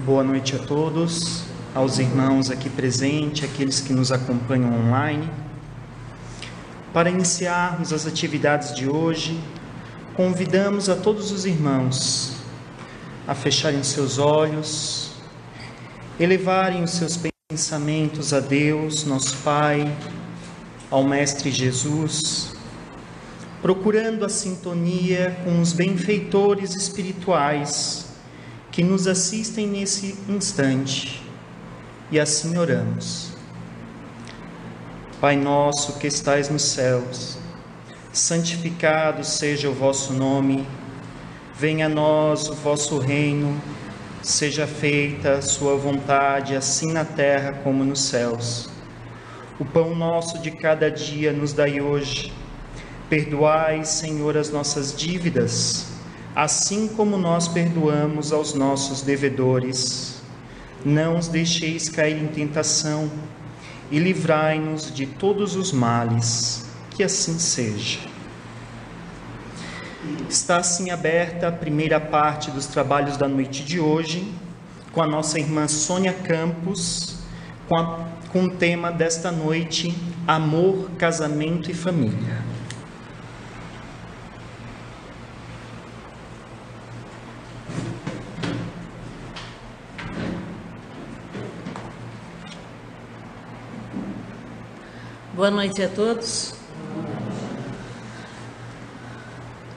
Boa noite a todos, aos irmãos aqui presentes, aqueles que nos acompanham online. Para iniciarmos as atividades de hoje, convidamos a todos os irmãos a fecharem seus olhos, elevarem os seus pensamentos a Deus, nosso Pai, ao Mestre Jesus, procurando a sintonia com os benfeitores espirituais que nos assistem nesse instante, e assim oramos. Pai nosso que estais nos céus, santificado seja o vosso nome, venha a nós o vosso reino, seja feita a sua vontade, assim na terra como nos céus. O pão nosso de cada dia nos dai hoje, perdoai, Senhor, as nossas dívidas, assim como nós perdoamos aos nossos devedores. Não os deixeis cair em tentação e livrai-nos de todos os males, que assim seja. Está assim aberta a primeira parte dos trabalhos da noite de hoje, com a nossa irmã Sônia Campos, com o tema desta noite, amor, casamento e família. Boa noite a todos.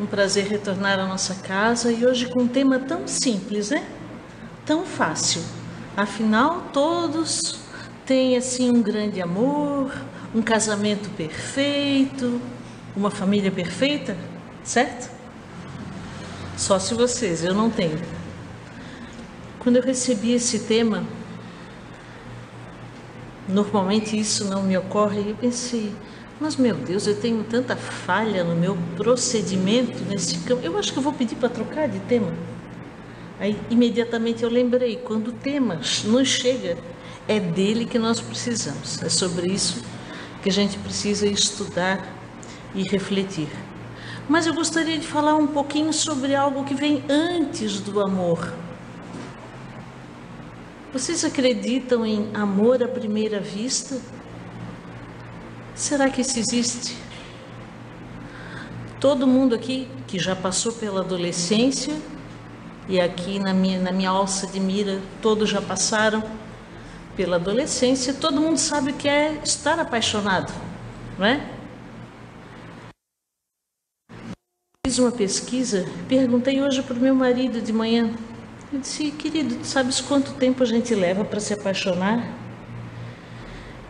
Um prazer retornar à nossa casa e hoje com um tema tão simples, né? Tão fácil. Afinal, todos têm assim um grande amor, um casamento perfeito, uma família perfeita, certo? Só se vocês, eu não tenho. Quando eu recebi esse tema, normalmente isso não me ocorre, e eu pensei, mas meu Deus, eu tenho tanta falha no meu procedimento nesse campo, eu acho que eu vou pedir para trocar de tema. Aí imediatamente eu lembrei, quando o tema nos chega, é dele que nós precisamos, é sobre isso que a gente precisa estudar e refletir. Mas eu gostaria de falar um pouquinho sobre algo que vem antes do amor. Vocês acreditam em amor à primeira vista? Será que isso existe? Todo mundo aqui que já passou pela adolescência, e aqui na minha alça de mira, todos já passaram pela adolescência, todo mundo sabe o que é estar apaixonado, não é? Fiz uma pesquisa, perguntei hoje para o meu marido de manhã. Eu disse, querido, tu sabes quanto tempo a gente leva para se apaixonar?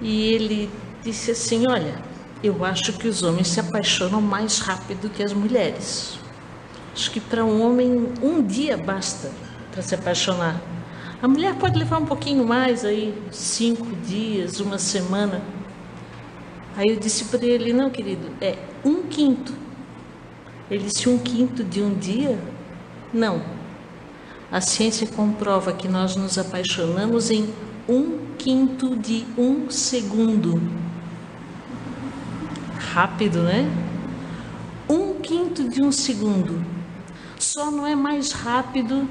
E ele disse assim, olha, eu acho que os homens se apaixonam mais rápido que as mulheres. Acho que para um homem, um dia basta para se apaixonar. A mulher pode levar um pouquinho mais, aí 5 dias, uma semana. Aí eu disse para ele, não, querido, é 1/5. Ele disse, 1/5 de um dia? Não. A ciência comprova que nós nos apaixonamos em 1/5 de um segundo. Rápido, né? 1/5 de um segundo. Só não é mais rápido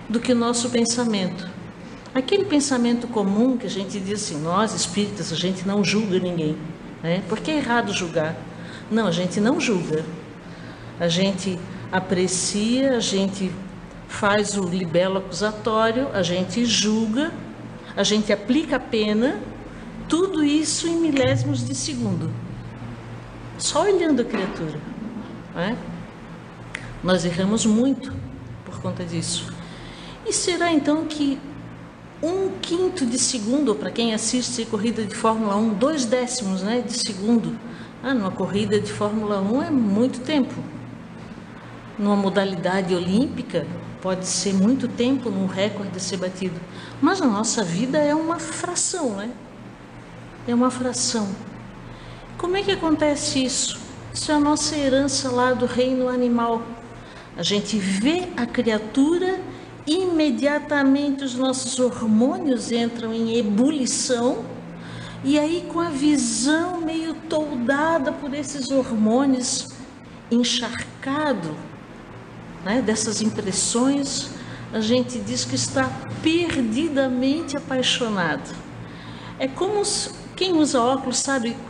do que o nosso pensamento. Aquele pensamento comum que a gente diz assim, nós espíritas, a gente não julga ninguém, né? Porque é errado julgar. Não, a gente não julga. A gente aprecia, a gente faz o libelo acusatório, a gente julga, a gente aplica a pena, tudo isso em milésimos de segundo. Só olhando a criatura, não é? Nós erramos muito por conta disso. E será então que 1/5 de segundo, para quem assiste corrida de Fórmula 1, 0,2, né, de segundo, numa corrida de Fórmula 1 é muito tempo. Numa modalidade olímpica, pode ser muito tempo num recorde a ser batido. Mas na nossa vida é uma fração, né? É uma fração. Como é que acontece isso? Isso é a nossa herança lá do reino animal. A gente vê a criatura, imediatamente os nossos hormônios entram em ebulição, e aí com a visão meio toldada por esses hormônios, encharcado, né, dessas impressões, a gente diz que está perdidamente apaixonado. É como quem usa óculos,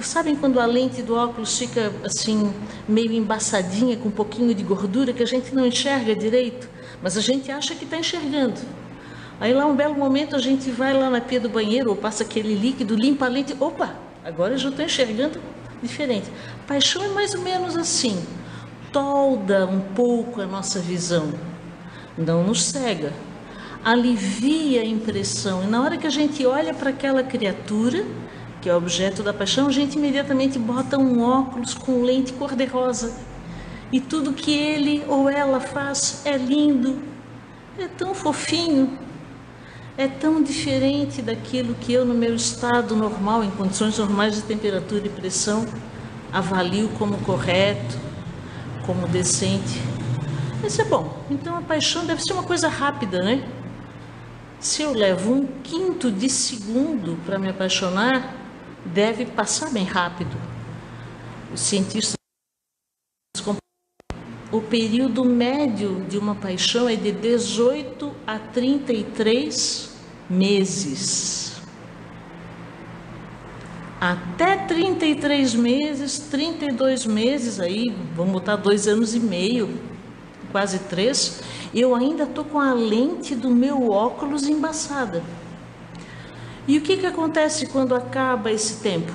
sabem quando a lente do óculos fica assim, meio embaçadinha, com um pouquinho de gordura, que a gente não enxerga direito, mas a gente acha que está enxergando. Aí lá um belo momento a gente vai lá na pia do banheiro, ou passa aquele líquido, limpa a lente, opa, agora eu já estou enxergando diferente. Paixão é mais ou menos assim, tolda um pouco a nossa visão, não nos cega, alivia a impressão. E na hora que a gente olha para aquela criatura, que é objeto da paixão, a gente imediatamente bota um óculos com lente cor-de-rosa. E tudo que ele ou ela faz é lindo, é tão fofinho, é tão diferente daquilo que eu, no meu estado normal, em condições normais de temperatura e pressão, avalio como correto, como decente. Isso é bom. Então a paixão deve ser uma coisa rápida, né? Se eu levo 1/5 de segundo para me apaixonar, deve passar bem rápido. Os cientistas, o período médio de uma paixão é de 18 a 33 meses. Até 33 meses, 32 meses, aí vamos botar 2 anos e meio, quase 3, eu ainda estou com a lente do meu óculos embaçada. E o que acontece quando acaba esse tempo?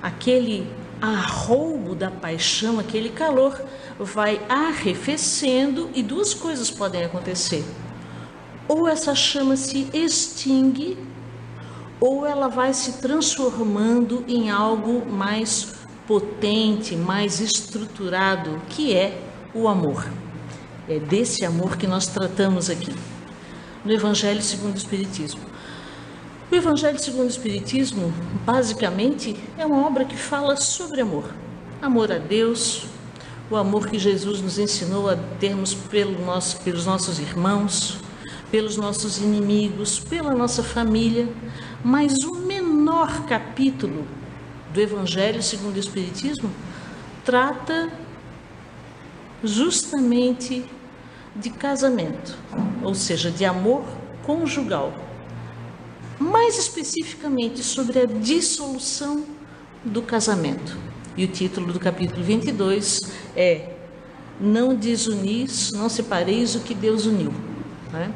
Aquele arroubo da paixão, aquele calor, vai arrefecendo e 2 coisas podem acontecer. Ou essa chama se extingue, ou ela vai se transformando em algo mais potente, mais estruturado, que é o amor. É desse amor que nós tratamos aqui, no Evangelho segundo o Espiritismo. O Evangelho segundo o Espiritismo, basicamente, é uma obra que fala sobre amor. Amor a Deus, o amor que Jesus nos ensinou a termos pelos nossos irmãos, pelos nossos inimigos, pela nossa família. Mas o menor capítulo do Evangelho segundo o Espiritismo trata justamente de casamento, ou seja, de amor conjugal. Mais especificamente sobre a dissolução do casamento. E o título do capítulo 22 é Não desunis, não separeis o que Deus uniu. Né?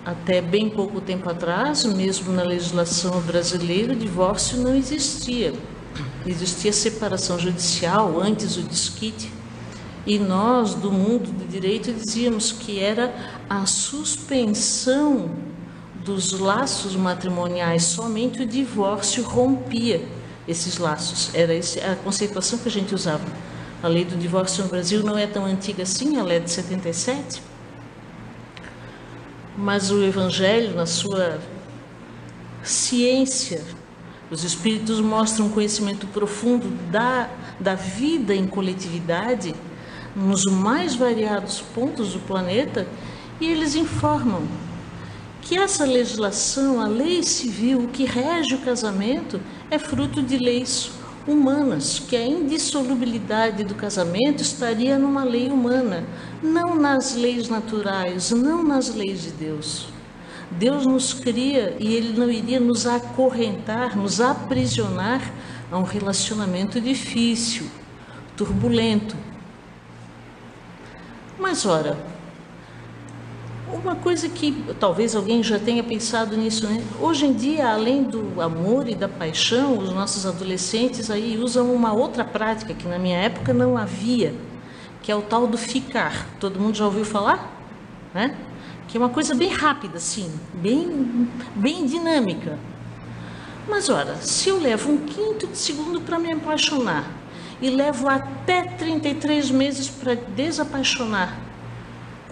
Até bem pouco tempo atrás, mesmo na legislação brasileira, o divórcio não existia. Existia separação judicial, antes o desquite. E nós, do mundo do direito, dizíamos que era a suspensão dos laços matrimoniais, somente o divórcio rompia esses laços. Era a conceituação que a gente usava. A lei do divórcio no Brasil não é tão antiga assim, ela é de 77. Mas o Evangelho, na sua ciência, os Espíritos mostram um conhecimento profundo da vida em coletividade, nos mais variados pontos do planeta, e eles informam que essa legislação, a lei civil, o que rege o casamento, é fruto de leis humanas, que a indissolubilidade do casamento estaria numa lei humana, não nas leis naturais, não nas leis de Deus. Deus nos cria e Ele não iria nos acorrentar, nos aprisionar a um relacionamento difícil, turbulento. Mas, ora, uma coisa que talvez alguém já tenha pensado nisso, né? Hoje em dia, além do amor e da paixão, os nossos adolescentes aí usam uma outra prática que na minha época não havia, que é o tal do ficar. Todo mundo já ouviu falar? Né? Que é uma coisa bem rápida, assim, bem dinâmica. Mas, ora, se eu levo 1/5 de segundo para me apaixonar e levo até 33 meses para desapaixonar,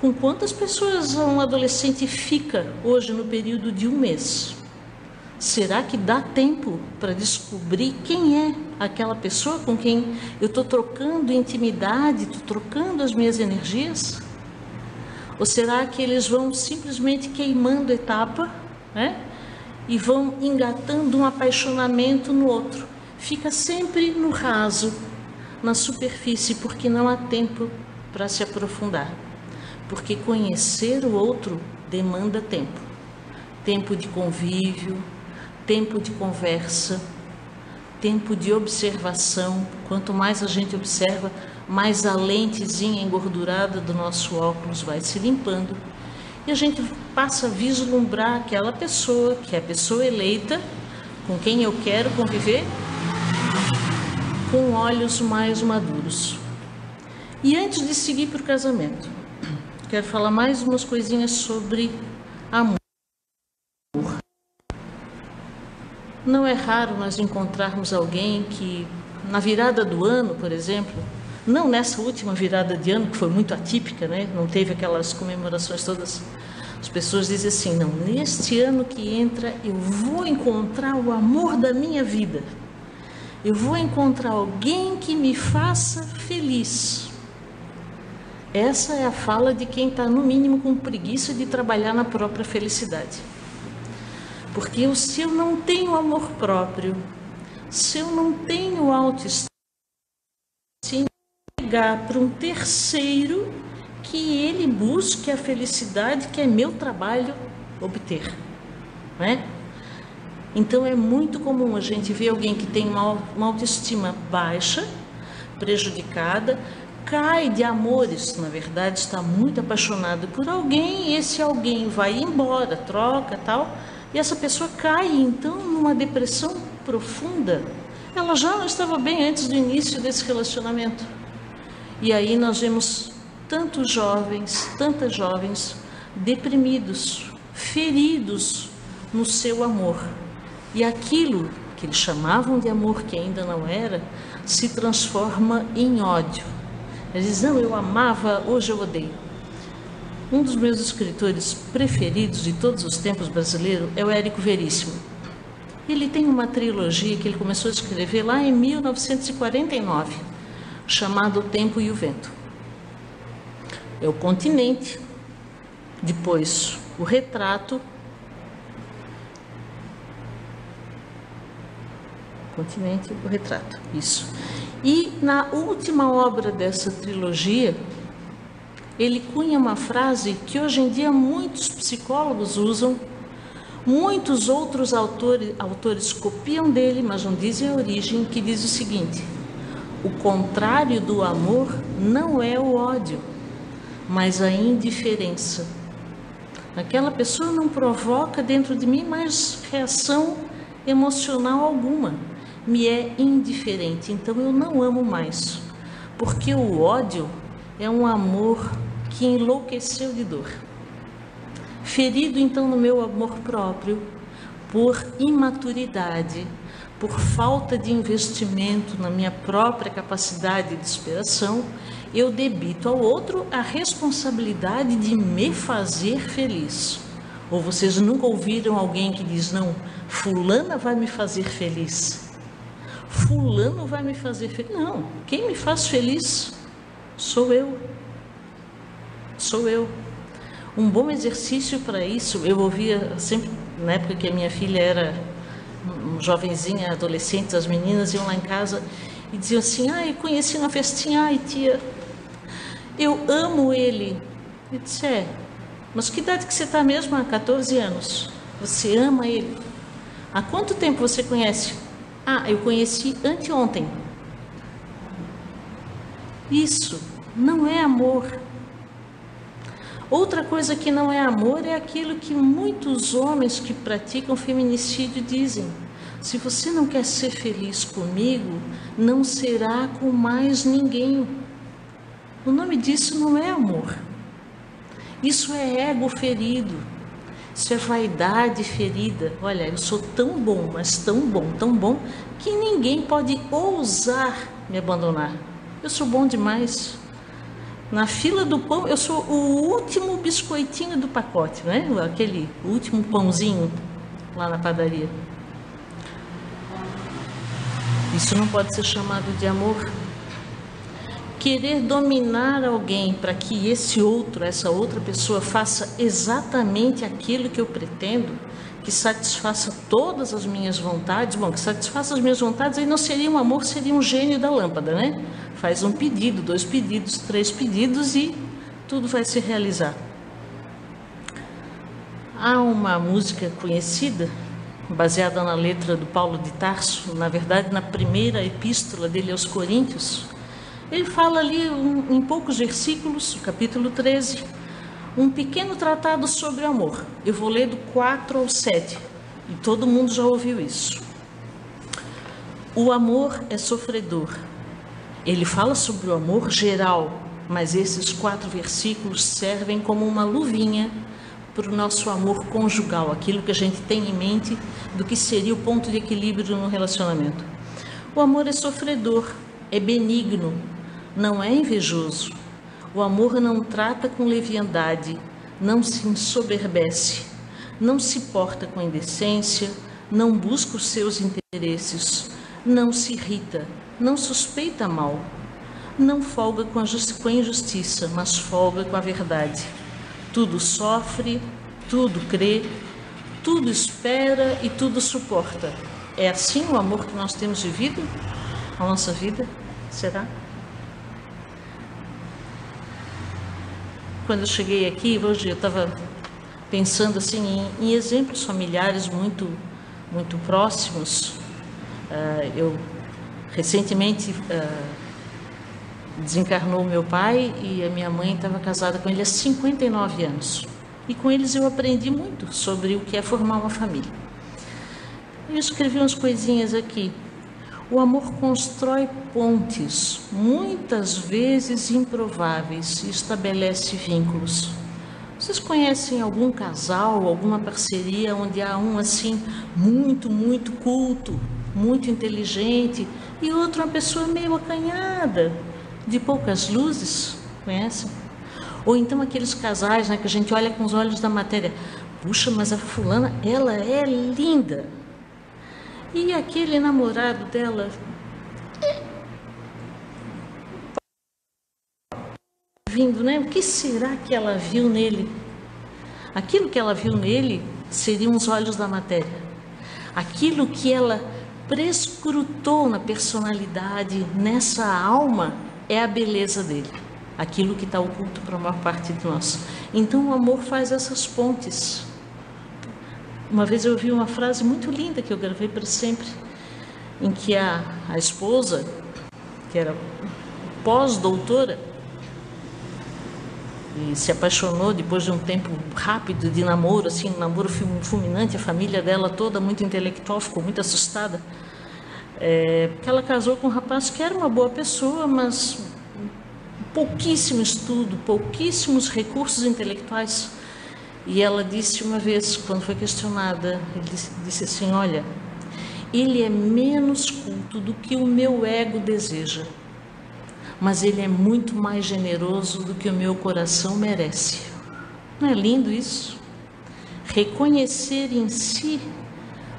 com quantas pessoas um adolescente fica hoje no período de 1 mês? Será que dá tempo para descobrir quem é aquela pessoa com quem eu estou trocando intimidade, estou trocando as minhas energias? Ou será que eles vão simplesmente queimando etapa, né? E vão engatando um apaixonamento no outro? Fica sempre no raso, na superfície, porque não há tempo para se aprofundar. Porque conhecer o outro demanda tempo. Tempo de convívio, tempo de conversa, tempo de observação. Quanto mais a gente observa, mais a lentezinha engordurada do nosso óculos vai se limpando. E a gente passa a vislumbrar aquela pessoa, que é a pessoa eleita, com quem eu quero conviver, com olhos mais maduros. E antes de seguir para o casamento, quero falar mais umas coisinhas sobre amor. Não é raro nós encontrarmos alguém que, na virada do ano, por exemplo, não nessa última virada de ano, que foi muito atípica, né? Não teve aquelas comemorações todas. As pessoas dizem assim, não, neste ano que entra eu vou encontrar o amor da minha vida. Eu vou encontrar alguém que me faça feliz. Essa é a fala de quem está, no mínimo, com preguiça de trabalhar na própria felicidade. Porque se eu não tenho amor próprio, se eu não tenho autoestima, ligar para um terceiro que ele busque a felicidade que é meu trabalho obter, né? Então é muito comum a gente ver alguém que tem uma autoestima baixa, prejudicada, cai de amores, na verdade está muito apaixonado por alguém, e esse alguém vai embora, troca, tal, e essa pessoa cai então numa depressão profunda. Ela já não estava bem antes do início desse relacionamento. E aí nós vemos tantas jovens deprimidos, feridos no seu amor. E aquilo que eles chamavam de amor, que ainda não era, se transforma em ódio. Eles dizem, não, eu amava, hoje eu odeio. Um dos meus escritores preferidos de todos os tempos brasileiro é o Érico Veríssimo. Ele tem uma trilogia que ele começou a escrever lá em 1949, chamado O Tempo e o Vento. É o Continente, depois o Retrato, Continente, o Retrato, isso. E na última obra dessa trilogia, ele cunha uma frase que hoje em dia muitos psicólogos usam, muitos outros autores copiam dele, mas não dizem a origem, que diz o seguinte: o contrário do amor não é o ódio, mas a indiferença. Aquela pessoa não provoca dentro de mim mais reação emocional alguma, me é indiferente, então eu não amo mais, porque o ódio é um amor que enlouqueceu de dor. Ferido então no meu amor próprio, por imaturidade, por falta de investimento na minha própria capacidade de superação, eu debito ao outro a responsabilidade de me fazer feliz. Ou vocês nunca ouviram alguém que diz, não, fulana vai me fazer feliz, fulano vai me fazer feliz? Não, quem me faz feliz sou eu. Sou eu. Um bom exercício para isso, eu ouvia sempre, na época que a minha filha era jovenzinha, adolescente, as meninas iam lá em casa e diziam assim, eu conheci uma festinha, ai tia, eu amo ele. Eu disse, mas que idade que você está mesmo? Há 14 anos. Você ama ele? Há quanto tempo você conhece? Eu conheci anteontem. Isso não é amor. Outra coisa que não é amor é aquilo que muitos homens que praticam feminicídio dizem: se você não quer ser feliz comigo, não será com mais ninguém. O nome disso não é amor. Isso é ego ferido. Isso é vaidade ferida. Olha, eu sou tão bom, mas tão bom, que ninguém pode ousar me abandonar. Eu sou bom demais. Na fila do pão, eu sou o último biscoitinho do pacote, né? Aquele último pãozinho lá na padaria. Isso não pode ser chamado de amor. Querer dominar alguém para que essa outra pessoa faça exatamente aquilo que eu pretendo, que satisfaça todas as minhas vontades. Bom, que satisfaça as minhas vontades, aí não seria um amor, seria um gênio da lâmpada, né? Faz um pedido, 2 pedidos, 3 pedidos e tudo vai se realizar. Há uma música conhecida, baseada na letra do Paulo de Tarso, na verdade na primeira epístola dele aos Coríntios. Ele fala ali em poucos versículos, o capítulo 13, um pequeno tratado sobre o amor. Eu vou ler do 4 ao 7, e todo mundo já ouviu isso. O amor é sofredor. Ele fala sobre o amor geral, mas esses 4 versículos servem como uma luvinha para o nosso amor conjugal, aquilo que a gente tem em mente do que seria o ponto de equilíbrio no relacionamento. O amor é sofredor, é benigno, não é invejoso. O amor não trata com leviandade, não se ensoberbece, não se porta com indecência, não busca os seus interesses, não se irrita, não suspeita mal, não folga com a injustiça, mas folga com a verdade. Tudo sofre, tudo crê, tudo espera e tudo suporta. É assim o amor que nós temos vivido a nossa vida? Será? Quando eu cheguei aqui, hoje eu estava pensando assim em exemplos familiares muito próximos. Eu recentemente desencarnou meu pai e a minha mãe estava casada com ele há 59 anos. E com eles eu aprendi muito sobre o que é formar uma família. Eu escrevi umas coisinhas aqui. O amor constrói pontes, muitas vezes improváveis, e estabelece vínculos. Vocês conhecem algum casal, alguma parceria onde há um assim muito culto, muito inteligente e outro uma pessoa meio acanhada, de poucas luzes? Conhecem? Ou então aqueles casais, né, que a gente olha com os olhos da matéria. Puxa, mas a fulana, ela é linda. E aquele namorado dela vindo, né? O que será que ela viu nele? Aquilo que ela viu nele seriam os olhos da matéria. Aquilo que ela prescrutou na personalidade, nessa alma, é a beleza dele. Aquilo que está oculto para a maior parte de nós. Então o amor faz essas pontes. Uma vez eu ouvi uma frase muito linda que eu gravei para sempre, em que a esposa, que era pós-doutora, e se apaixonou depois de um tempo rápido de namoro, assim, um namoro fulminante, a família dela toda muito intelectual, ficou muito assustada, porque ela casou com um rapaz que era uma boa pessoa, mas pouquíssimo estudo, pouquíssimos recursos intelectuais. E ela disse uma vez, quando foi questionada, ele disse assim: olha, ele é menos culto do que o meu ego deseja, mas ele é muito mais generoso do que o meu coração merece. Não é lindo isso? Reconhecer em si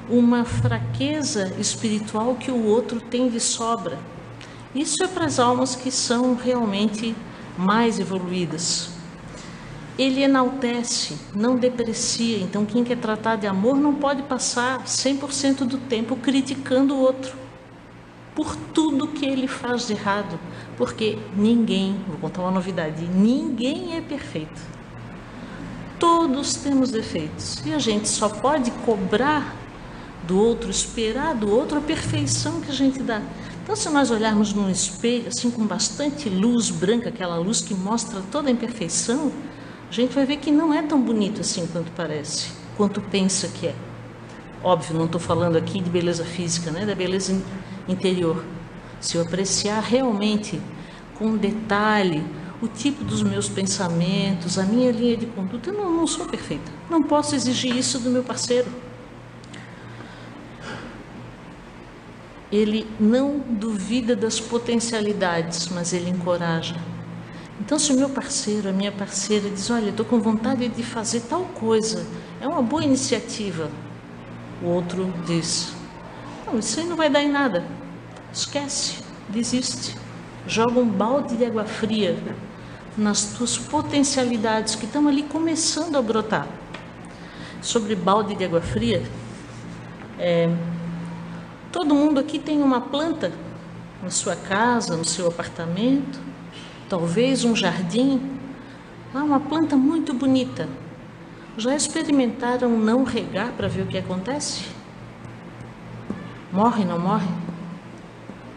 uma fraqueza espiritual que o outro tem de sobra. Isso é para as almas que são realmente mais evoluídas. Ele enaltece, não deprecia. Então quem quer tratar de amor não pode passar 100% do tempo criticando o outro por tudo que ele faz de errado, porque ninguém, vou contar uma novidade, ninguém é perfeito. Todos temos defeitos e a gente só pode cobrar do outro, esperar do outro a perfeição que a gente dá. Então, se nós olharmos num espelho assim com bastante luz branca, aquela luz que mostra toda a imperfeição, a gente vai ver que não é tão bonito assim quanto parece, quanto pensa que é. Óbvio, não estou falando aqui de beleza física, né? Da beleza interior. Se eu apreciar realmente com detalhe o tipo dos meus pensamentos, a minha linha de conduta, eu não sou perfeita. Não posso exigir isso do meu parceiro. Ele não duvida das potencialidades, mas ele encoraja. Então, se o meu parceiro, a minha parceira diz: olha, estou com vontade de fazer tal coisa, é uma boa iniciativa. O outro diz: não, isso aí não vai dar em nada. Esquece, desiste. Joga um balde de água fria nas tuas potencialidades que estão ali começando a brotar. Sobre balde de água fria, todo mundo aqui tem uma planta na sua casa, no seu apartamento, talvez um jardim. Ah, uma planta muito bonita. Já experimentaram não regar para ver o que acontece? Morre, não morre?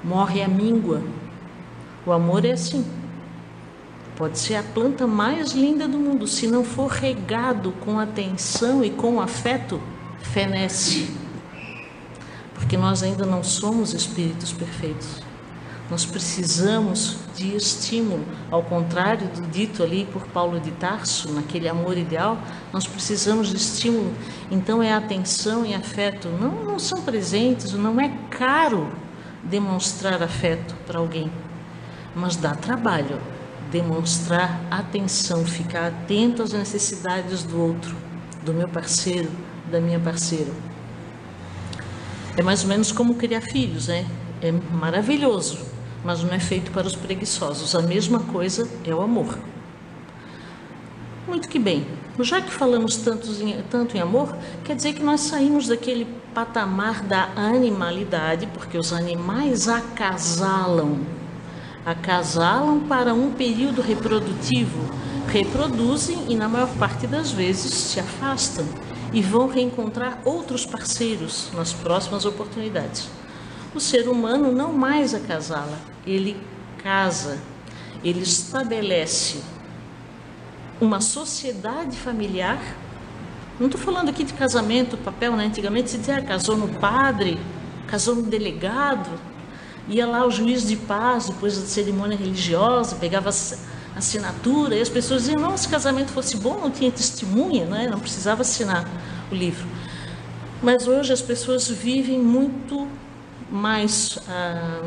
Morre a míngua. O amor é assim. Pode ser a planta mais linda do mundo, se não for regado com atenção e com afeto, fenece. Porque nós ainda não somos espíritos perfeitos. Nós precisamos de estímulo. Ao contrário do dito ali por Paulo de Tarso, naquele amor ideal, nós precisamos de estímulo. Então é atenção e afeto. Não são presentes, não é caro demonstrar afeto para alguém, mas dá trabalho demonstrar atenção, ficar atento às necessidades do outro, do meu parceiro, da minha parceira. É mais ou menos como criar filhos, né? É maravilhoso, mas não é feito para os preguiçosos. A mesma coisa é o amor. Muito que bem. Já que falamos tanto em amor, quer dizer que nós saímos daquele patamar da animalidade, porque os animais acasalam para um período reprodutivo, reproduzem e na maior parte das vezes se afastam e vão reencontrar outros parceiros nas próximas oportunidades. O ser humano não mais acasala, ele casa, ele estabelece uma sociedade familiar. Não estou falando aqui de casamento, papel, né? Antigamente se dizia, casou no padre, casou no delegado, ia lá o juiz de paz, depois da cerimônia religiosa, pegava a assinatura, e as pessoas diziam, não, se o casamento fosse bom, não tinha testemunha, né? Não precisava assinar o livro. Mas hoje as pessoas vivem muito mais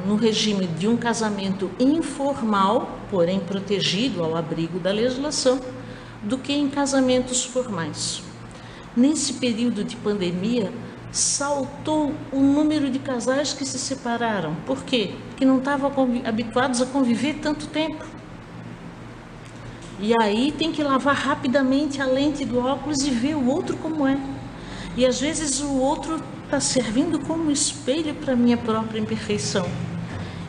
no regime de um casamento informal, porém protegido ao abrigo da legislação, do que em casamentos formais. Nesse período de pandemia, saltou o número de casais que se separaram. Por quê? Porque não estavam habituados a conviver tanto tempo. E aí tem que lavar rapidamente a lente do óculos e ver o outro como é. E às vezes o outro está servindo como espelho para a minha própria imperfeição.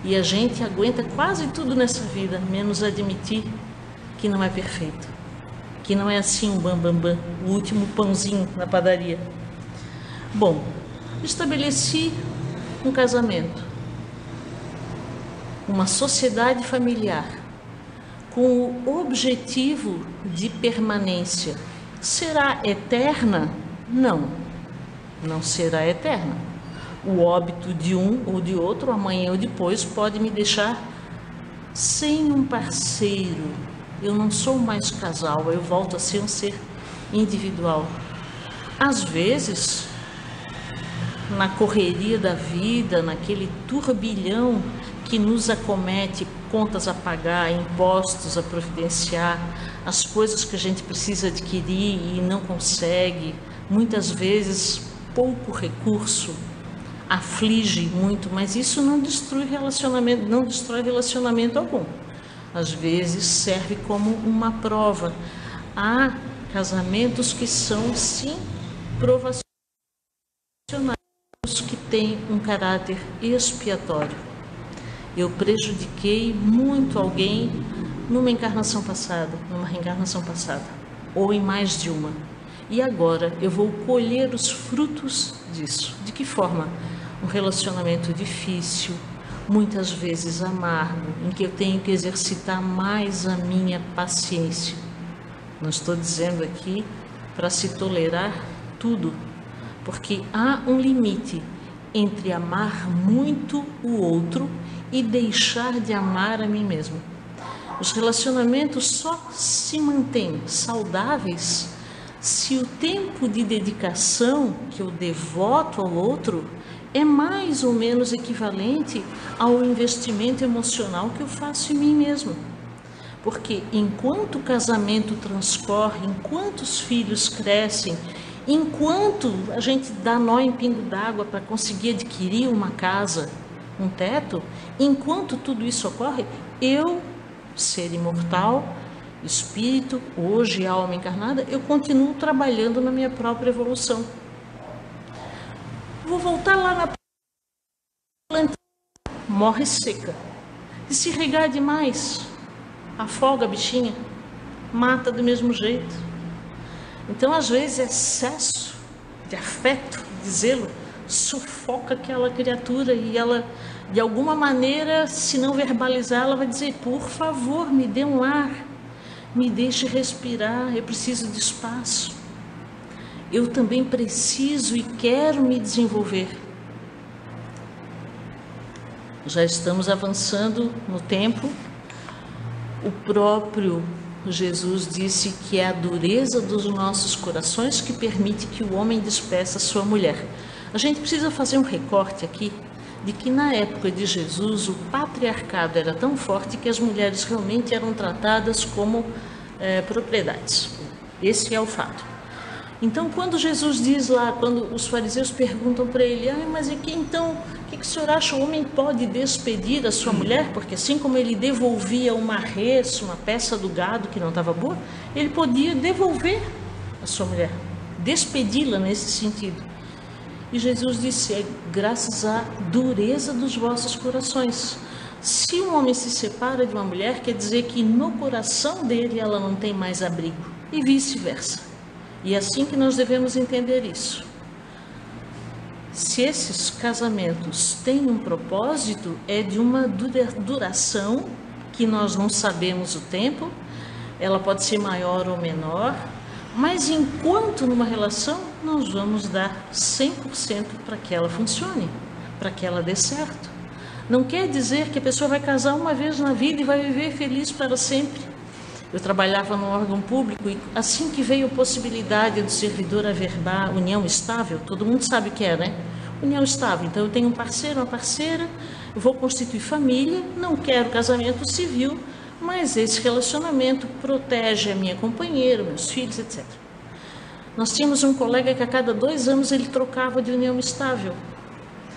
E a gente aguenta quase tudo nessa vida, menos admitir que não é perfeito. Que não é assim um bam, o último pãozinho na padaria. Bom, estabeleci um casamento, uma sociedade familiar, com o objetivo de permanência. Será eterna? Não, não será eterna. O óbito de um ou de outro, amanhã ou depois, pode me deixar sem um parceiro. Eu não sou mais casal, eu volto a ser um ser individual. Às vezes, na correria da vida, naquele turbilhão que nos acomete, contas a pagar, impostos a providenciar, as coisas que a gente precisa adquirir e não consegue, muitas vezes pouco recurso, aflige muito, mas isso não destrói relacionamento algum. Às vezes serve como uma prova. Há casamentos que são, sim, provacionais, que têm um caráter expiatório. Eu prejudiquei muito alguém numa encarnação passada, numa reencarnação passada, ou em mais de uma. E agora eu vou colher os frutos disso. De que forma? Um relacionamento difícil, muitas vezes amargo, em que eu tenho que exercitar mais a minha paciência. Não estou dizendo aqui para se tolerar tudo, porque há um limite entre amar muito o outro e deixar de amar a mim mesmo. Os relacionamentos só se mantêm saudáveis se o tempo de dedicação que eu devoto ao outro é mais ou menos equivalente ao investimento emocional que eu faço em mim mesmo. Porque enquanto o casamento transcorre, enquanto os filhos crescem, enquanto a gente dá nó em pingo d'água para conseguir adquirir uma casa, um teto, enquanto tudo isso ocorre, eu, ser imortal, espírito, hoje alma encarnada, eu continuo trabalhando na minha própria evolução. Vou voltar lá na planta, morre seca. E se regar demais, afoga a bichinha. mata do mesmo jeito. Então, às vezes, excesso de afeto, de zelo, sufoca aquela criatura e ela, de alguma maneira, se não verbalizar, ela vai dizer: por favor, me dê um ar, me deixe respirar, eu preciso de espaço. Eu também preciso e quero me desenvolver. Já estamos avançando no tempo. O próprio Jesus disse que é a dureza dos nossos corações que permite que o homem despeça sua mulher. A gente precisa fazer um recorte aqui de que na época de Jesus o patriarcado era tão forte que as mulheres realmente eram tratadas como propriedades. Esse é o fato. Então, quando Jesus diz lá, quando os fariseus perguntam para ele: mas aqui então, o que o senhor acha? O homem pode despedir a sua mulher? Porque assim como ele devolvia uma res, uma peça do gado que não estava boa, ele podia devolver a sua mulher, despedi-la nesse sentido. E Jesus disse: é graças à dureza dos vossos corações. Se um homem se separa de uma mulher, quer dizer que no coração dele ela não tem mais abrigo, e vice-versa. E é assim que nós devemos entender isso. Se esses casamentos têm um propósito, é de uma duração que nós não sabemos o tempo, ela pode ser maior ou menor, mas enquanto numa relação, nós vamos dar 100% para que ela funcione, para que ela dê certo. Não quer dizer que a pessoa vai casar uma vez na vida e vai viver feliz para sempre. Eu trabalhava num órgão público e assim que veio a possibilidade do servidor averbar união estável, todo mundo sabe o que é, né? União estável. Então eu tenho um parceiro, uma parceira, eu vou constituir família, não quero casamento civil, mas esse relacionamento protege a minha companheira, meus filhos, etc. Nós tínhamos um colega que a cada 2 anos ele trocava de união estável.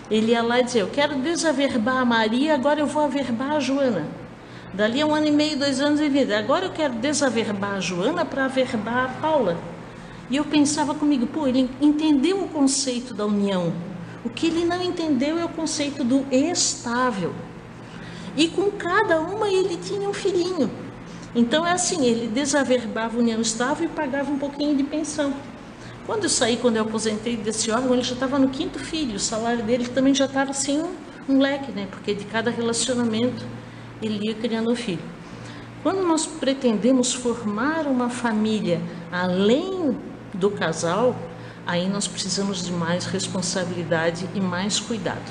Ele ia lá e dizia: eu quero desaverbar a Maria, agora eu vou averbar a Joana. Dali a 1 ano e meio, 2 anos de vida, agora eu quero desaverbar a Joana para averbar a Paula. E eu pensava comigo: pô, ele entendeu o conceito da união. O que ele não entendeu é o conceito do estável. E com cada uma ele tinha um filhinho. Então é assim, ele desaverbava a união estável e pagava um pouquinho de pensão. Quando eu aposentei desse órgão, ele já estava no 5º filho, o salário dele também já estava assim um leque, né? Porque de cada relacionamento ele ia criando um filho. Quando nós pretendemos formar uma família além do casal, aí nós precisamos de mais responsabilidade e mais cuidado.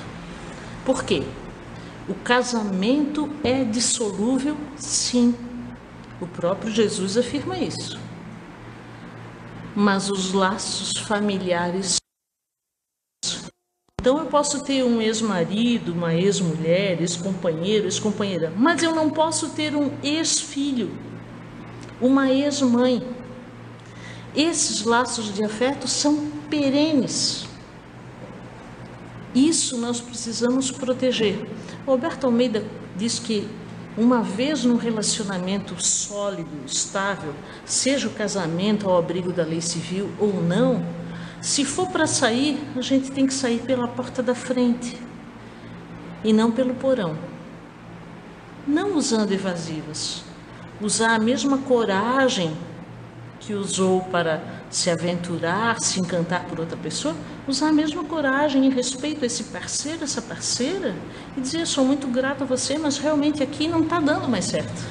Por quê? O casamento é dissolúvel? Sim. O próprio Jesus afirma isso. Mas os laços familiares... Então eu posso ter um ex-marido, uma ex-mulher, ex-companheiro, ex-companheira, mas eu não posso ter um ex-filho, uma ex-mãe. Esses laços de afeto são perenes. Isso nós precisamos proteger. Roberto Almeida diz que uma vez num relacionamento sólido, estável, seja o casamento ao abrigo da lei civil ou não, se for para sair, a gente tem que sair pela porta da frente e não pelo porão. Não usando evasivas. Usar a mesma coragem que usou para se aventurar, se encantar por outra pessoa, usar a mesma coragem e respeito a esse parceiro, essa parceira, e dizer: eu sou muito grato a você, mas realmente aqui não está dando mais certo.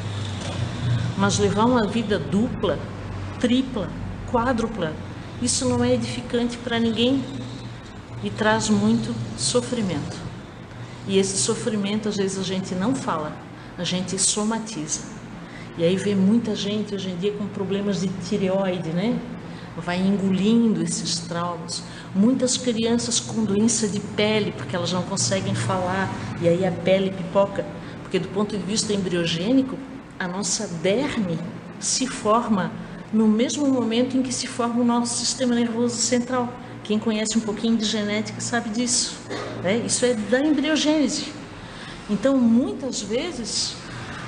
Mas levar uma vida dupla, tripla, quádrupla, isso não é edificante para ninguém e traz muito sofrimento. E esse sofrimento, às vezes, a gente não fala, a gente somatiza. E aí vê muita gente hoje em dia com problemas de tireoide, né? Vai engolindo esses traumas. Muitas crianças com doença de pele, porque elas não conseguem falar, e aí a pele pipoca. Porque do ponto de vista embriogênico, a nossa derme se forma no mesmo momento em que se forma o nosso sistema nervoso central. Quem conhece um pouquinho de genética sabe disso, né? Isso é da embriogênese. Então, muitas vezes,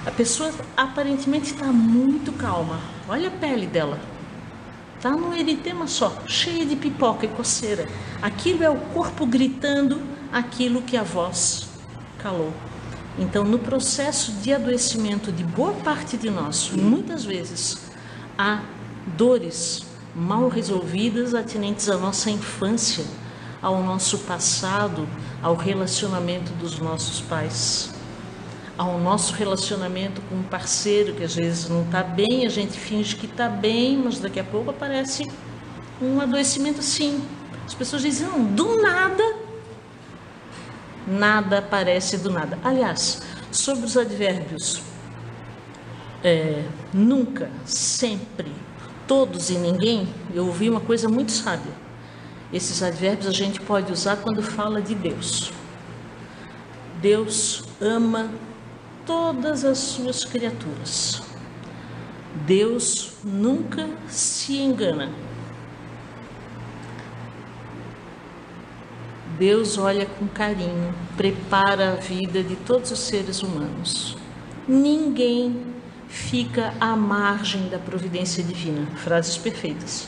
a pessoa aparentemente está muito calma. Olha a pele dela. Está num eritema só, cheia de pipoca e coceira. Aquilo é o corpo gritando aquilo que a voz calou. Então, no processo de adoecimento de boa parte de nós, muitas vezes, Há dores mal resolvidas atinentes à nossa infância, ao nosso passado, ao relacionamento dos nossos pais, ao nosso relacionamento com um parceiro que às vezes não está bem, a gente finge que está bem, mas daqui a pouco aparece um adoecimento assim. As pessoas dizem, não, do nada, nada aparece do nada. Aliás, sobre os advérbios, nunca, sempre, todos e ninguém, eu ouvi uma coisa muito sábia. Esses advérbios a gente pode usar quando fala de Deus. Deus ama todas as suas criaturas. Deus nunca se engana. Deus olha com carinho, prepara a vida de todos os seres humanos. Ninguém fica à margem da providência divina. Frases perfeitas.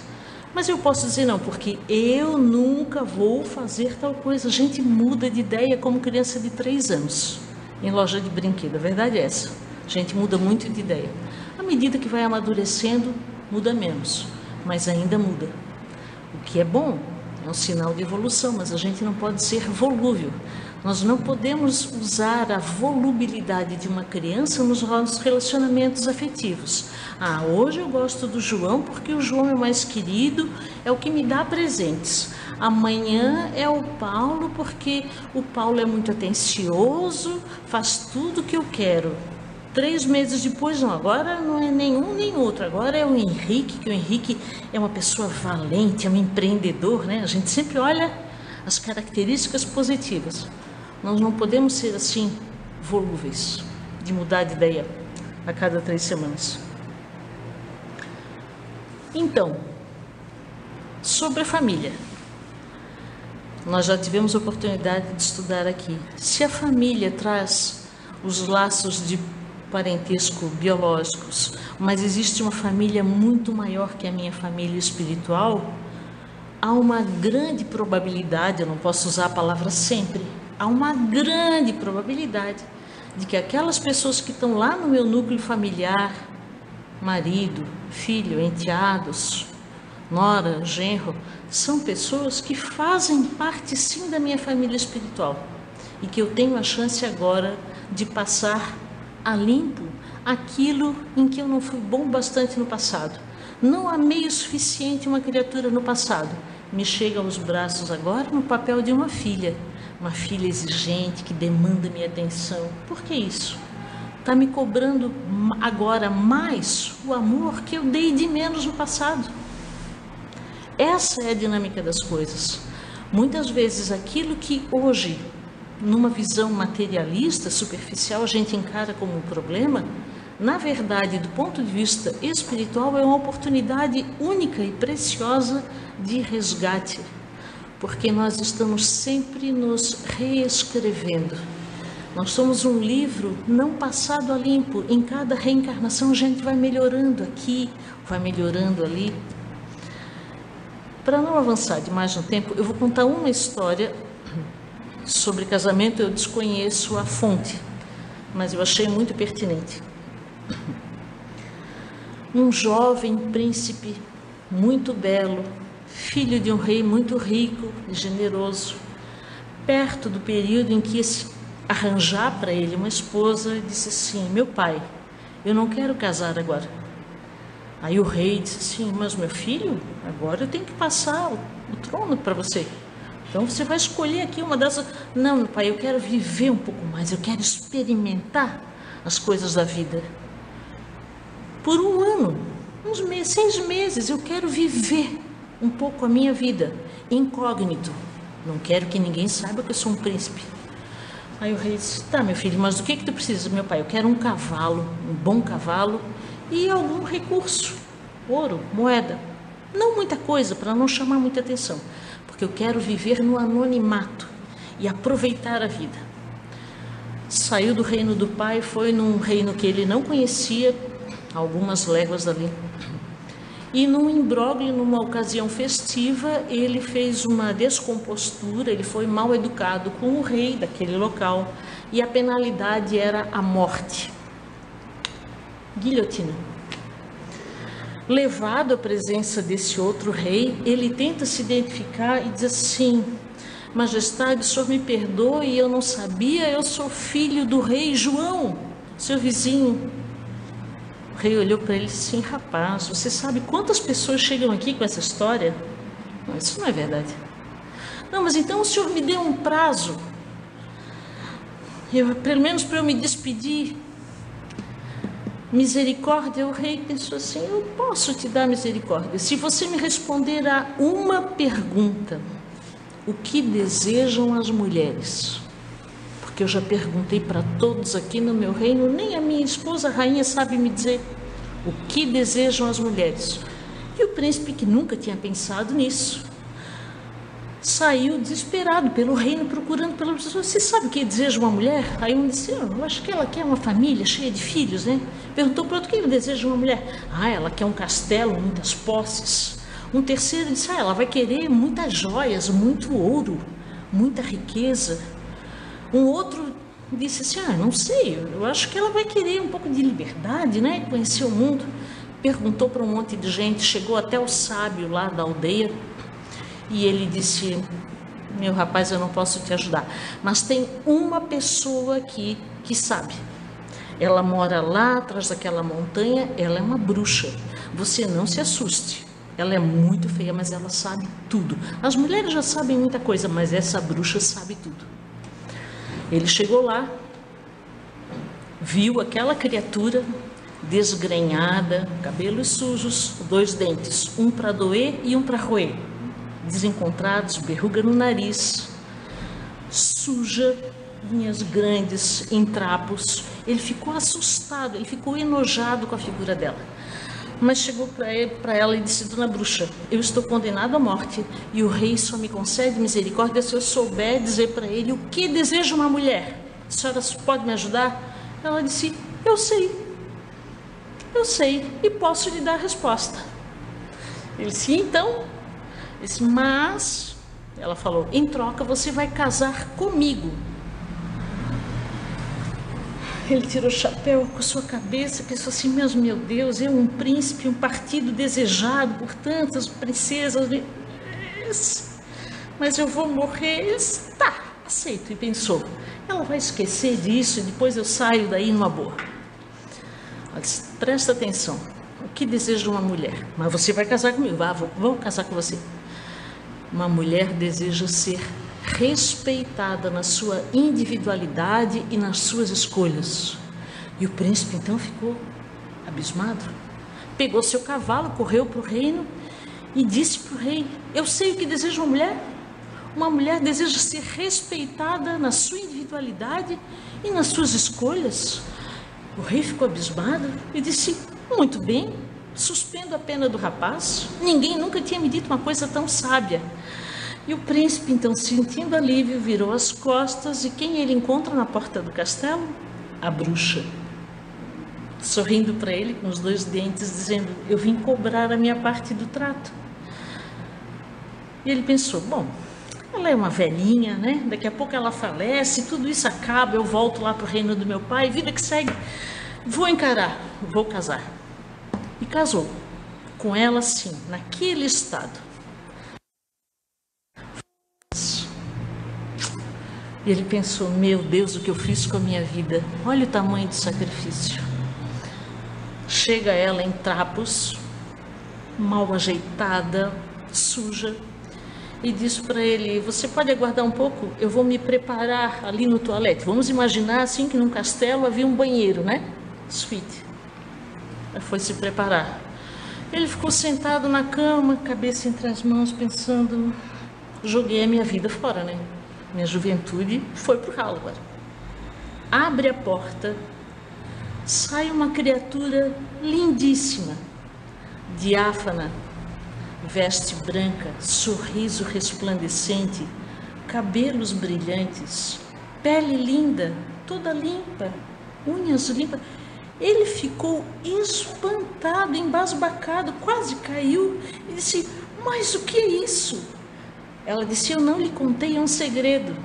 Mas eu posso dizer não, porque eu nunca vou fazer tal coisa. A gente muda de ideia como criança de 3 anos, em loja de brinquedo. A verdade é essa. A gente muda muito de ideia. À medida que vai amadurecendo, muda menos, mas ainda muda. O que é bom, é um sinal de evolução, mas a gente não pode ser volúvel. Nós não podemos usar a volubilidade de uma criança nos nossos relacionamentos afetivos. Ah, hoje eu gosto do João porque o João é mais querido, é o que me dá presentes. Amanhã é o Paulo porque o Paulo é muito atencioso, faz tudo o que eu quero. 3 meses depois, não, agora não é nenhum nem outro, agora é o Henrique, que o Henrique é uma pessoa valente, é um empreendedor, né? A gente sempre olha as características positivas. Nós não podemos ser assim, volúveis, de mudar de ideia a cada 3 semanas. Então, sobre a família, nós já tivemos a oportunidade de estudar aqui. Se a família traz os laços de parentesco biológicos, mas existe uma família muito maior que a minha família espiritual, há uma grande probabilidade, eu não posso usar a palavra sempre, há uma grande probabilidade de que aquelas pessoas que estão lá no meu núcleo familiar, marido, filho, enteados, nora, genro, são pessoas que fazem parte sim da minha família espiritual e que eu tenho a chance agora de passar a limpo aquilo em que eu não fui bom bastante no passado. Não amei o suficiente uma criatura no passado. Me chega aos braços agora no papel de uma filha exigente que demanda minha atenção. Por que isso? Está me cobrando agora mais o amor que eu dei de menos no passado. Essa é a dinâmica das coisas. Muitas vezes aquilo que hoje, numa visão materialista, superficial, a gente encara como um problema, na verdade, do ponto de vista espiritual, é uma oportunidade única e preciosa de resgate, porque nós estamos sempre nos reescrevendo. Nós somos um livro não passado a limpo. Em cada reencarnação a gente vai melhorando aqui, vai melhorando ali. Para não avançar demais no tempo, eu vou contar uma história sobre casamento. Eu desconheço a fonte, mas eu achei muito pertinente. Um jovem príncipe muito belo, filho de um rei muito rico e generoso, perto do período em que ia se arranjar para ele uma esposa, disse assim: meu pai, eu não quero casar agora. Aí o rei disse assim: mas meu filho, agora eu tenho que passar o trono para você. Então você vai escolher aqui uma dessas. Não, meu pai, eu quero viver um pouco mais, eu quero experimentar as coisas da vida. Por 1 ano, uns 6 meses, eu quero viver um pouco a minha vida, incógnito. Não quero que ninguém saiba que eu sou um príncipe. Aí o rei disse: tá, meu filho, mas do que tu precisa? Meu pai, eu quero um cavalo, um bom cavalo e algum recurso, ouro, moeda. Não muita coisa, para não chamar muita atenção, porque eu quero viver no anonimato e aproveitar a vida. Saiu do reino do pai, foi num reino que ele não conhecia, algumas léguas dali. E num imbróglio, numa ocasião festiva, ele fez uma descompostura, ele foi mal educado com o rei daquele local e a penalidade era a morte. Guilhotina. Levado à presença desse outro rei, ele tenta se identificar e diz assim: Majestade, o senhor me perdoe, eu não sabia, eu sou filho do rei João, seu vizinho. O rei olhou para ele e disse assim: rapaz, você sabe quantas pessoas chegam aqui com essa história? Não, isso não é verdade. Não, mas então o senhor me deu um prazo, pelo menos para eu me despedir. Misericórdia. O rei pensou assim: eu posso te dar misericórdia se você me responder a uma pergunta: o que desejam as mulheres? Porque eu já perguntei para todos aqui no meu reino, nem a minha esposa, a rainha, sabe me dizer o que desejam as mulheres. E o príncipe, que nunca tinha pensado nisso, saiu desesperado pelo reino, procurando pelas pessoas. Você sabe o que deseja uma mulher? Aí um disse: eu acho que ela quer uma família cheia de filhos, né? Perguntou para outro: o que deseja uma mulher? Ela quer um castelo, muitas posses. Um terceiro disse: ela vai querer muitas joias, muito ouro, muita riqueza. Um outro disse assim: não sei, eu acho que ela vai querer um pouco de liberdade, né? Conhecer o mundo. Perguntou para um monte de gente, chegou até o sábio lá da aldeia. E ele disse: meu rapaz, eu não posso te ajudar, mas tem uma pessoa aqui que sabe. Ela mora lá atrás daquela montanha, ela é uma bruxa. Você não se assuste, ela é muito feia, mas ela sabe tudo. As mulheres já sabem muita coisa, mas essa bruxa sabe tudo. Ele chegou lá, viu aquela criatura desgrenhada, cabelos sujos, 2 dentes, um para doer e um para roer, desencontrados, verruga no nariz, suja, unhas grandes em trapos. Ele ficou assustado, ele ficou enojado com a figura dela. Mas chegou para ela e disse: dona bruxa, eu estou condenado à morte e o rei só me concede misericórdia se eu souber dizer para ele o que deseja uma mulher. A senhora pode me ajudar? Ela disse: eu sei e posso lhe dar a resposta. Ele disse: então? Disse: mas, ela falou, em troca você vai casar comigo. Ele tirou o chapéu com sua cabeça, pensou assim: meu Deus, eu, um príncipe, um partido desejado por tantas princesas, mas eu vou morrer. Tá, aceito. E pensou: ela vai esquecer disso e depois eu saio daí numa boa. Ela disse: presta atenção, o que deseja uma mulher? Mas você vai casar comigo. Vou casar com você. Uma mulher deseja ser respeitada na sua individualidade e nas suas escolhas. E o príncipe então ficou abismado. Pegou seu cavalo, correu para o reino e disse para o rei: eu sei o que deseja uma mulher. Uma mulher deseja ser respeitada na sua individualidade e nas suas escolhas. O rei ficou abismado e disse: muito bem, suspendo a pena do rapaz. Ninguém nunca tinha me dito uma coisa tão sábia. E o príncipe, então, sentindo alívio, virou as costas e quem ele encontra na porta do castelo? A bruxa, sorrindo para ele com os 2 dentes, dizendo: eu vim cobrar a minha parte do trato. E ele pensou: bom, ela é uma velhinha, né? Daqui a pouco ela falece, tudo isso acaba, eu volto lá para o reino do meu pai, vida que segue. Vou encarar, vou casar. E casou com ela, sim, naquele estado. E ele pensou: meu Deus, o que eu fiz com a minha vida? Olha o tamanho do sacrifício. Chega ela em trapos, mal ajeitada, suja, e diz para ele: você pode aguardar um pouco? Eu vou me preparar ali no toalete. Vamos imaginar assim que num castelo havia um banheiro, né? Suíte. Ela foi se preparar. Ele ficou sentado na cama, cabeça entre as mãos, pensando: joguei a minha vida fora, né? Minha juventude foi pro ralo agora. Abre a porta, sai uma criatura lindíssima, diáfana, veste branca, sorriso resplandecente, cabelos brilhantes, pele linda, toda limpa, unhas limpas. Ele ficou espantado, embasbacado, quase caiu e disse: mas o que é isso? Ela disse: eu não lhe contei, é um segredo.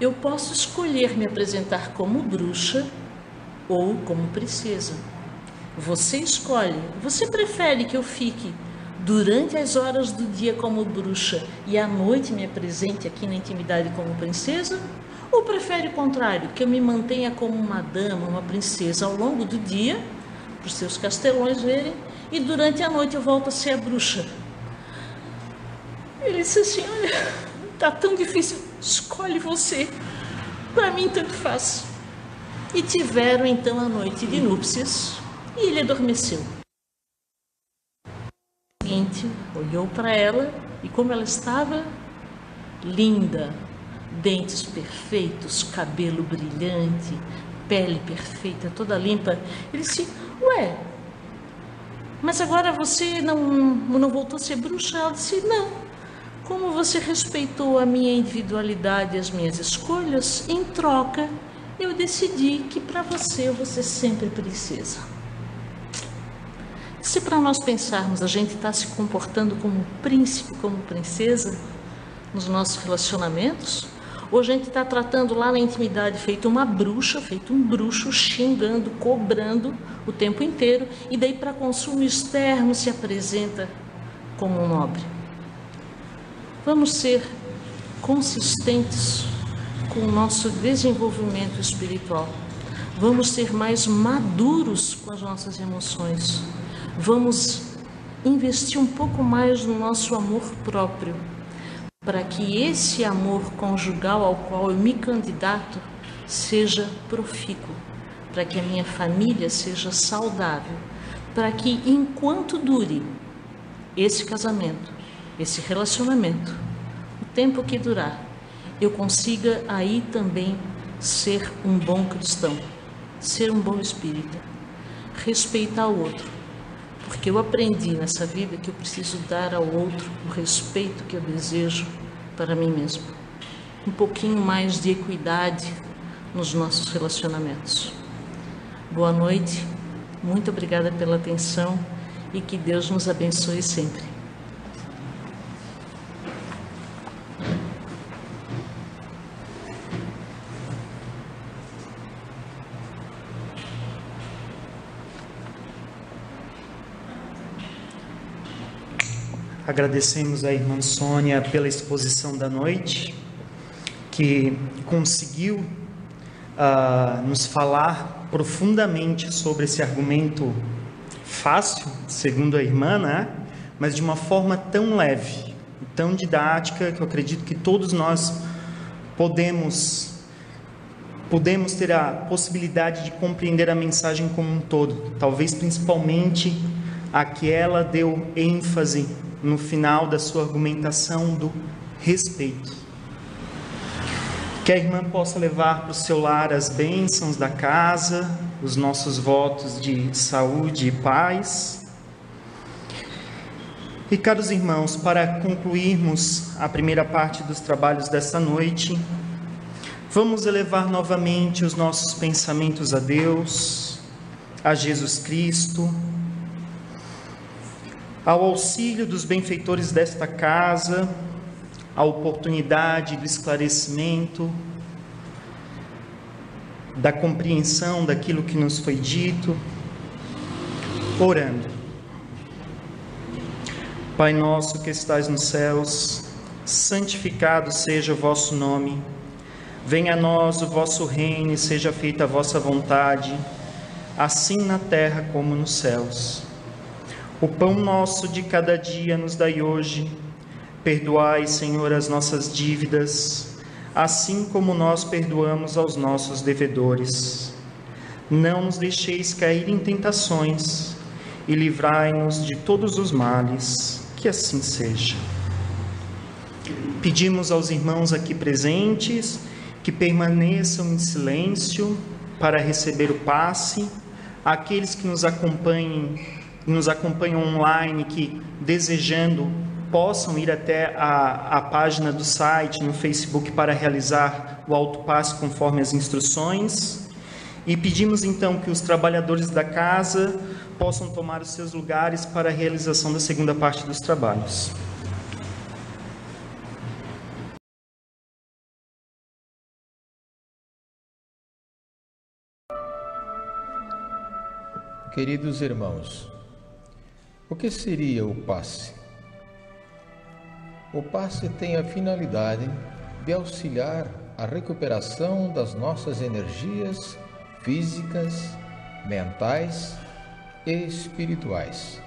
Eu posso escolher me apresentar como bruxa ou como princesa. Você escolhe. Você prefere que eu fique durante as horas do dia como bruxa e à noite me apresente aqui na intimidade como princesa? Ou prefere o contrário, que eu me mantenha como uma dama, uma princesa ao longo do dia, para os seus castelões verem, e durante a noite eu volto a ser a bruxa? Ele disse assim: olha, tá tão difícil, escolhe você, para mim tanto faz. E tiveram então a noite de núpcias e ele adormeceu. No seguinte, olhou para ela e como ela estava linda, dentes perfeitos, cabelo brilhante, pele perfeita, toda limpa, ele disse: ué, mas agora você não voltou a ser bruxa? Ela disse: não. Como você respeitou a minha individualidade e as minhas escolhas, em troca, eu decidi que para você eu vou ser sempre princesa. Se para nós pensarmos, a gente está se comportando como príncipe, como princesa, nos nossos relacionamentos, ou a gente está tratando lá na intimidade feito uma bruxa, feito um bruxo, xingando, cobrando o tempo inteiro, e daí para consumo externo se apresenta como um nobre. Vamos ser consistentes com o nosso desenvolvimento espiritual. Vamos ser mais maduros com as nossas emoções. Vamos investir um pouco mais no nosso amor próprio, para que esse amor conjugal ao qual eu me candidato seja profícuo, para que a minha família seja saudável, para que enquanto dure esse casamento, esse relacionamento, o tempo que durar, eu consiga aí também ser um bom cristão, ser um bom espírita, respeitar o outro, porque eu aprendi nessa vida que eu preciso dar ao outro o respeito que eu desejo para mim mesmo. Um pouquinho mais de equidade nos nossos relacionamentos. Boa noite, muito obrigada pela atenção e que Deus nos abençoe sempre. Agradecemos à irmã Sônia pela exposição da noite, que conseguiu nos falar profundamente sobre esse argumento fácil, segundo a irmã, né? Mas de uma forma tão leve, tão didática, que eu acredito que todos nós podemos ter a possibilidade de compreender a mensagem como um todo, talvez principalmente a que ela deu ênfase no final da sua argumentação do respeito. Que a irmã possa levar para o seu lar as bênçãos da casa, os nossos votos de saúde e paz. E caros irmãos, para concluirmos a primeira parte dos trabalhos desta noite, vamos elevar novamente os nossos pensamentos a Deus, a Jesus Cristo, ao auxílio dos benfeitores desta casa, a oportunidade do esclarecimento, da compreensão daquilo que nos foi dito, orando. Pai nosso que estais nos céus, santificado seja o vosso nome, venha a nós o vosso reino e seja feita a vossa vontade, assim na terra como nos céus. O pão nosso de cada dia nos dai hoje. Perdoai, Senhor, as nossas dívidas, assim como nós perdoamos aos nossos devedores. Não nos deixeis cair em tentações e livrai-nos de todos os males, que assim seja. Pedimos aos irmãos aqui presentes que permaneçam em silêncio para receber o passe, àqueles que nos acompanham online, que desejando possam ir até a página do site no Facebook para realizar o autopasse conforme as instruções. E pedimos então que os trabalhadores da casa possam tomar os seus lugares para a realização da segunda parte dos trabalhos. Ok, Queridos irmãos, o que seria o passe? O passe tem a finalidade de auxiliar a recuperação das nossas energias físicas, mentais e espirituais.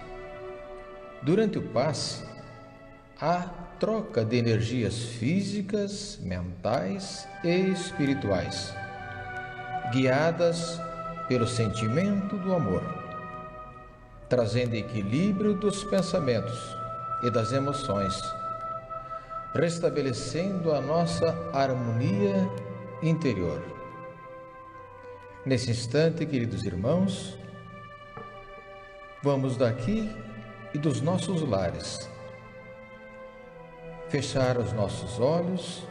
Durante o passe, há troca de energias físicas, mentais e espirituais, guiadas pelo sentimento do amor, trazendo equilíbrio dos pensamentos e das emoções, restabelecendo a nossa harmonia interior. Nesse instante, queridos irmãos, vamos daqui e dos nossos lares fechar os nossos olhos,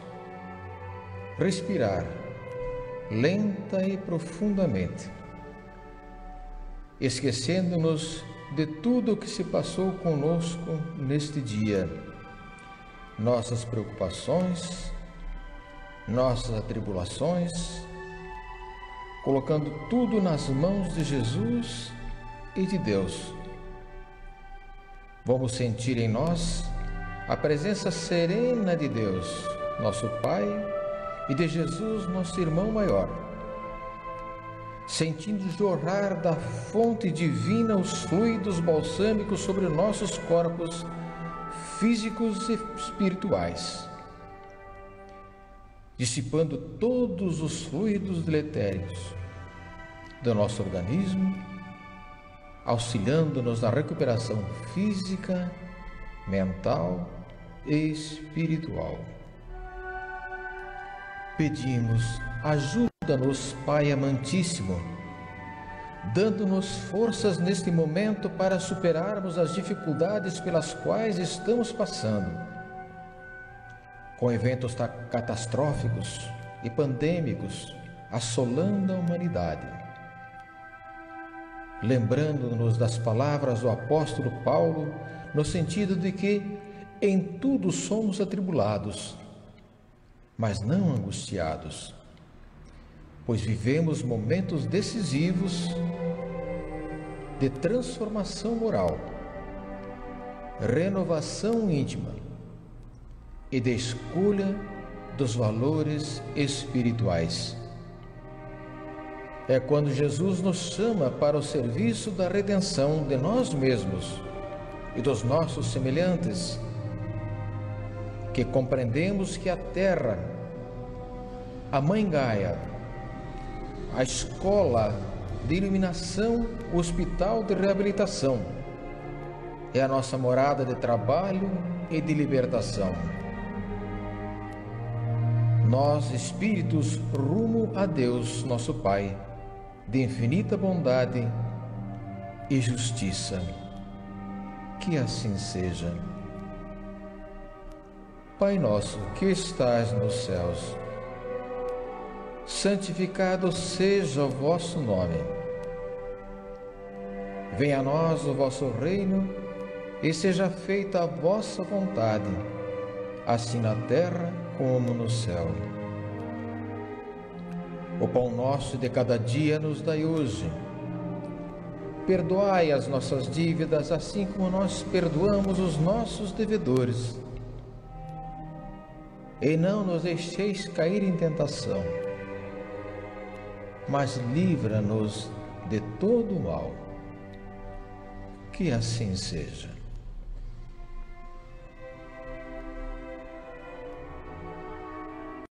respirar lenta e profundamente, esquecendo-nos de tudo o que se passou conosco neste dia, nossas preocupações, nossas atribulações, colocando tudo nas mãos de Jesus e de Deus. Vamos sentir em nós a presença serena de Deus, nosso Pai, e de Jesus, nosso irmão maior, sentindo jorrar da fonte divina os fluidos balsâmicos sobre nossos corpos físicos e espirituais, dissipando todos os fluidos deletérios do nosso organismo, auxiliando-nos na recuperação física, mental e espiritual. Pedimos, ajuda-nos, Pai amantíssimo, dando-nos forças neste momento para superarmos as dificuldades pelas quais estamos passando, com eventos catastróficos e pandêmicos assolando a humanidade. Lembrando-nos das palavras do apóstolo Paulo, no sentido de que em tudo somos atribulados, mas não angustiados, pois vivemos momentos decisivos de transformação moral, renovação íntima e de escolha dos valores espirituais. É quando Jesus nos chama para o serviço da redenção de nós mesmos e dos nossos semelhantes, que compreendemos que a Terra, a Mãe Gaia, a escola de iluminação, o hospital de reabilitação, é a nossa morada de trabalho e de libertação. Nós, espíritos, rumo a Deus, nosso Pai, de infinita bondade e justiça. Que assim seja. Pai nosso que estás nos céus, santificado seja o vosso nome. Venha a nós o vosso reino e seja feita a vossa vontade, assim na terra como no céu. O pão nosso de cada dia nos dai hoje. Perdoai as nossas dívidas, assim como nós perdoamos os nossos devedores. E não nos deixeis cair em tentação, mas livra-nos de todo o mal. Que assim seja.